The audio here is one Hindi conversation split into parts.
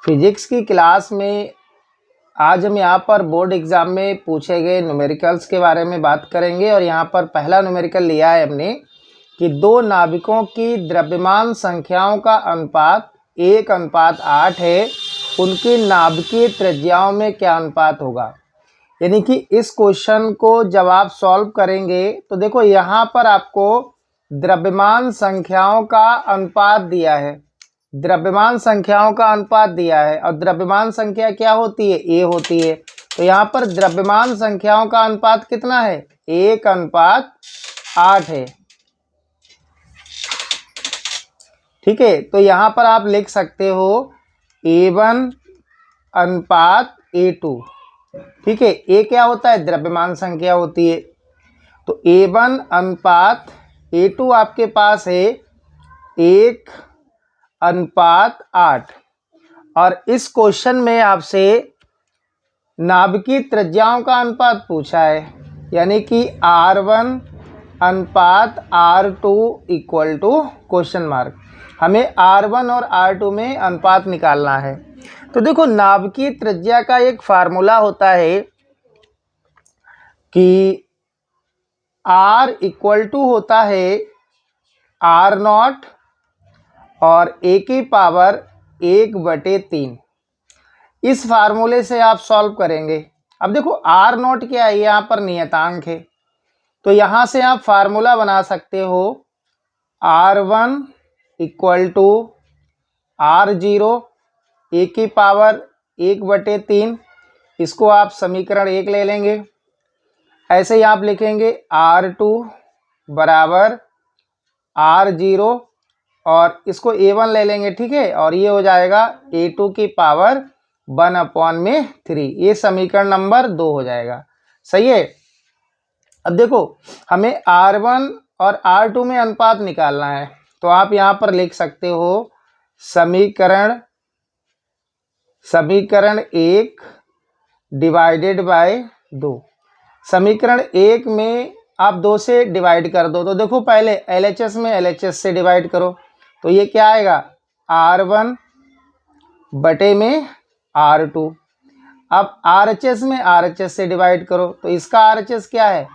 फिजिक्स की क्लास में आज हम यहाँ पर बोर्ड एग्जाम में पूछे गए न्यूमेरिकल्स के बारे में बात करेंगे। और यहाँ पर पहला न्यूमेरिकल लिया है हमने कि दो नाभिकों की द्रव्यमान संख्याओं का अनुपात 1:8 है, उनकी नाभिकीय त्रिज्याओं में क्या अनुपात होगा। यानी कि इस क्वेश्चन को जब आप सॉल्व करेंगे तो देखो यहाँ पर आपको द्रव्यमान संख्याओं का अनुपात दिया है, द्रव्यमान संख्याओं का अनुपात दिया है। और द्रव्यमान संख्या क्या होती है, ए होती है। तो यहाँ पर द्रव्यमान संख्याओं का अनुपात कितना है, 1:8 है। ठीक है, तो यहाँ पर आप लिख सकते हो A1:A2। ठीक है, ए क्या होता है, द्रव्यमान संख्या होती है। तो A1:A2 आपके पास है 1:8। और इस क्वेश्चन में आपसे नाभिकीय त्रिज्याओं का अनुपात पूछा है, यानी कि R1:R2 equal to question mark. हमें R1 और R2 में अनुपात निकालना है। तो देखो नाभिकीय त्रिज्या का एक फार्मूला होता है कि R इक्वल टू होता है R0 और A की पावर 1/3। इस फार्मूले से आप सॉल्व करेंगे। अब देखो R0 क्या है, यहाँ पर नियतांक है। तो यहाँ से आप फार्मूला बना सकते हो R1 equal to R0 A की पावर 1/3। इसको आप समीकरण 1 ले लेंगे। ऐसे ही आप लिखेंगे R2 बराबर R0 और इसको A1 ले लेंगे। ठीक है, और ये हो जाएगा A2 की पावर 1/3। ये समीकरण नंबर 2 हो जाएगा। सही है। अब देखो हमें R1 और R2 में अनुपात निकालना है। तो आप यहाँ पर लिख सकते हो समीकरण 1 डिवाइडेड बाय 2। समीकरण 1 में आप 2 से डिवाइड कर दो। तो देखो पहले LHS में LHS से डिवाइड करो। तो ये क्या आएगा, R1 बटे में R2। अब RHS में RHS से डिवाइड करो। तो इसका RHS क्या है,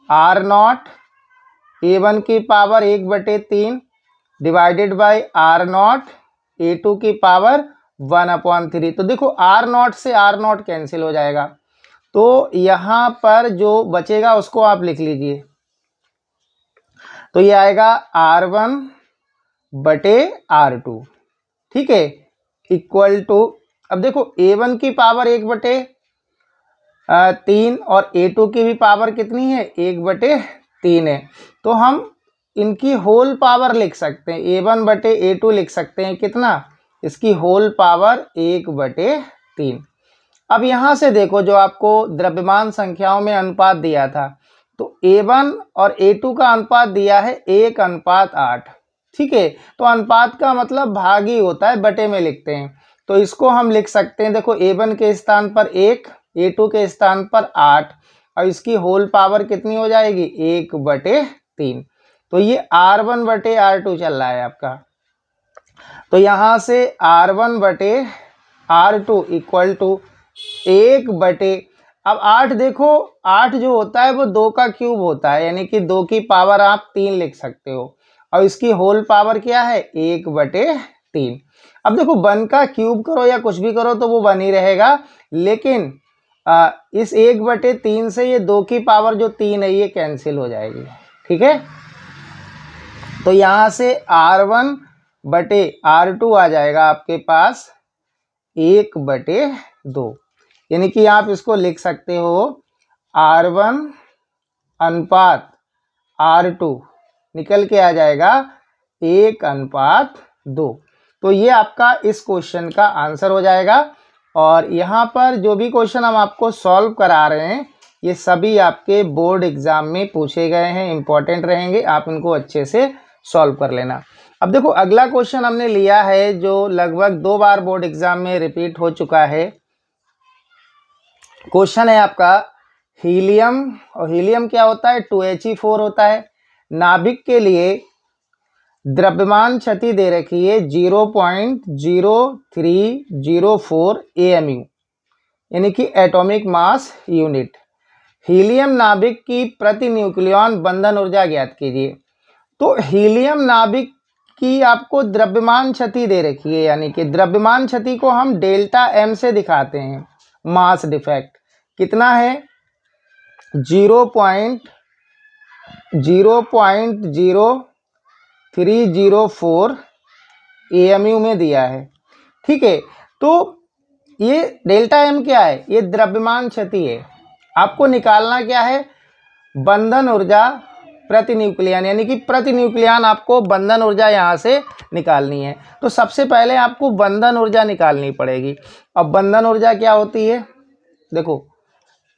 R0 A1 की power 1/3 divided by R0 A2 की पावर 1/3। तो देखो R0 से R0 कैंसिल हो जाएगा। तो यहाँ पर जो बचेगा उसको आप लिख लीजिए। तो ये आएगा R1 बटे R2। ठीक है, इक्वल टू, अब देखो A1 की पावर 1/3 और A2 की भी पावर कितनी है, 1/3 है। तो हम इनकी होल पावर लिख सकते हैं, A1 बटे A2 लिख सकते हैं कितना, इसकी होल पावर 1/3। अब यहाँ से देखो जो आपको द्रव्यमान संख्याओं में अनुपात दिया था, तो A1 और A2 का अनुपात दिया है 1:8। ठीक है, तो अनुपात का मतलब भाग ही होता है, बटे में लिखते हैं। तो इसको हम लिख सकते हैं, देखो A1 के स्थान पर 1, A2 के स्थान पर 8 और इसकी होल पावर कितनी हो जाएगी, 1/3। तो ये R1 बटे R2 चल रहा है आपका। तो यहाँ से R1 बटे R2 इक्वल टू 1 बटे, अब 8 देखो 8 जो होता है वो 2 का क्यूब होता है, यानी कि 2 की पावर आप 3 लिख सकते हो। और इसकी होल पावर क्या है, 1/3। अब देखो 1 का क्यूब करो या कुछ भी करो तो वो 1 ही रहेगा, लेकिन इस 1/3 से ये 2 की पावर जो 3 है ये कैंसिल हो जाएगी। ठीक है, तो यहाँ से R1 बटे R2 आ जाएगा आपके पास 1/2। यानी कि आप इसको लिख सकते हो R1 अनुपात R2 निकल के आ जाएगा 1:2। तो ये आपका इस क्वेश्चन का आंसर हो जाएगा। और यहाँ पर जो भी क्वेश्चन हम आपको सॉल्व करा रहे हैं ये सभी आपके बोर्ड एग्जाम में पूछे गए हैं, इंपॉर्टेंट रहेंगे, आप इनको अच्छे से सॉल्व कर लेना। अब देखो अगला क्वेश्चन हमने लिया है जो लगभग 2 बार बोर्ड एग्जाम में रिपीट हो चुका है। क्वेश्चन है आपका हीलियम, और हीलियम क्या होता है, 2He4 होता है। नाभिक के लिए द्रव्यमान क्षति दे रखी है 0.0304 AMU, यानी कि एटॉमिक मास यूनिट। हीलियम नाभिक की प्रति न्यूक्लियॉन बंधन ऊर्जा ज्ञात कीजिए। तो हीलियम नाभिक की आपको द्रव्यमान क्षति दे रखी है, यानी कि द्रव्यमान क्षति को हम डेल्टा M से दिखाते हैं। मास डिफेक्ट कितना है 0.0304 AMU में दिया है। ठीक है, तो ये डेल्टा M क्या है, ये द्रव्यमान क्षति है। आपको निकालना क्या है, बंधन ऊर्जा प्रति न्यूक्लियन, यानी कि प्रति न्यूक्लियन आपको बंधन ऊर्जा यहाँ से निकालनी है। तो सबसे पहले आपको बंधन ऊर्जा निकालनी पड़ेगी। अब बंधन ऊर्जा क्या होती है, देखो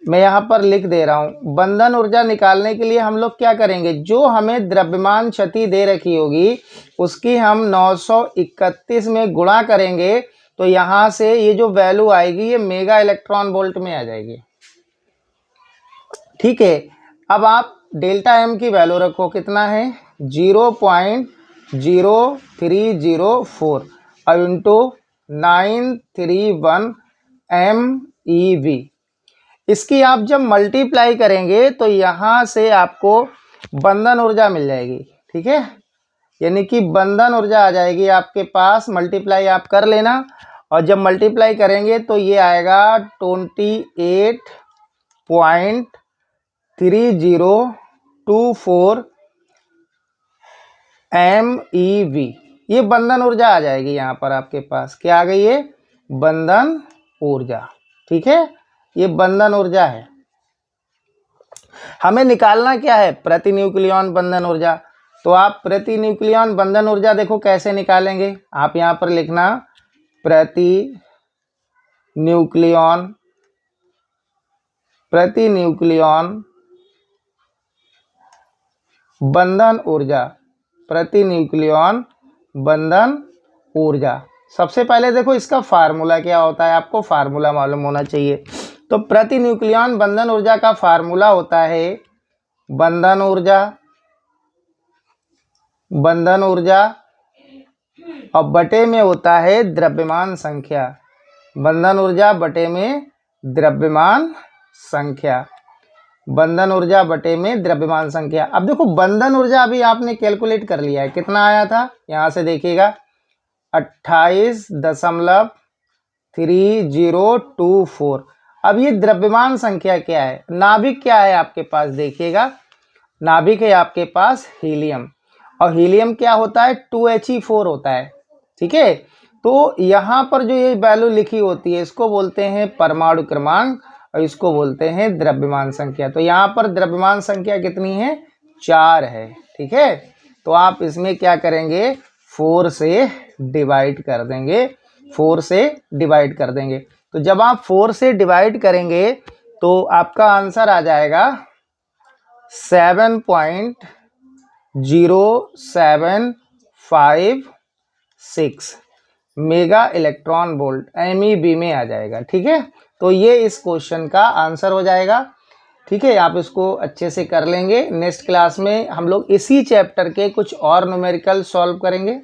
मैं यहाँ पर लिख दे रहा हूँ। बंधन ऊर्जा निकालने के लिए हम लोग क्या करेंगे, जो हमें द्रव्यमान क्षति दे रखी होगी उसकी हम 931 में गुणा करेंगे, तो यहाँ से ये जो वैल्यू आएगी ये मेगा इलेक्ट्रॉन वोल्ट में आ जाएगी। ठीक है, अब आप डेल्टा M की वैल्यू रखो, कितना है 0.0304 अब इंटू 931 MeV। इसकी आप जब मल्टीप्लाई करेंगे तो यहाँ से आपको बंधन ऊर्जा मिल जाएगी। ठीक है, यानी कि बंधन ऊर्जा आ जाएगी आपके पास, मल्टीप्लाई आप कर लेना, और जब मल्टीप्लाई करेंगे तो ये आएगा 28.3024 MeV। ये बंधन ऊर्जा आ जाएगी यहाँ पर आपके पास। क्या आ गई है, बंधन ऊर्जा। ठीक है, ये बंधन ऊर्जा है। हमें निकालना क्या है, प्रति न्यूक्लियॉन बंधन ऊर्जा। तो आप प्रति न्यूक्लियॉन बंधन ऊर्जा देखो कैसे निकालेंगे, आप यहाँ पर लिखना प्रति न्यूक्लियॉन बंधन ऊर्जा, प्रति न्यूक्लियॉन बंधन ऊर्जा। सबसे पहले देखो इसका फार्मूला क्या होता है, आपको फार्मूला मालूम होना चाहिए। तो प्रति न्यूक्लियॉन बंधन ऊर्जा का फार्मूला होता है बंधन ऊर्जा और बटे में होता है द्रव्यमान संख्या। बंधन ऊर्जा बटे में द्रव्यमान संख्या, बंधन ऊर्जा बटे में द्रव्यमान संख्या। अब देखो बंधन ऊर्जा अभी आपने कैलकुलेट कर लिया है, कितना आया था, यहाँ से देखिएगा 28.3024। अब ये द्रव्यमान संख्या क्या है, नाभिक क्या है आपके पास, देखिएगा नाभिक है आपके पास हीलियम, और हीलियम क्या होता है 2He4 होता है। ठीक है, तो यहाँ पर जो ये वैल्यू लिखी होती है इसको बोलते हैं परमाणु क्रमांक और इसको बोलते हैं द्रव्यमान संख्या। तो यहाँ पर द्रव्यमान संख्या कितनी है, 4 है। ठीक है, तो आप इसमें क्या करेंगे, 4 से डिवाइड कर देंगे, 4 से डिवाइड कर देंगे। तो जब आप 4 से डिवाइड करेंगे तो आपका आंसर आ जाएगा 7.0756 मेगा इलेक्ट्रॉन वोल्ट MEV में आ जाएगा। ठीक है, तो ये इस क्वेश्चन का आंसर हो जाएगा। ठीक है, आप इसको अच्छे से कर लेंगे। नेक्स्ट क्लास में हम लोग इसी चैप्टर के कुछ और न्यूमेरिकल सॉल्व करेंगे।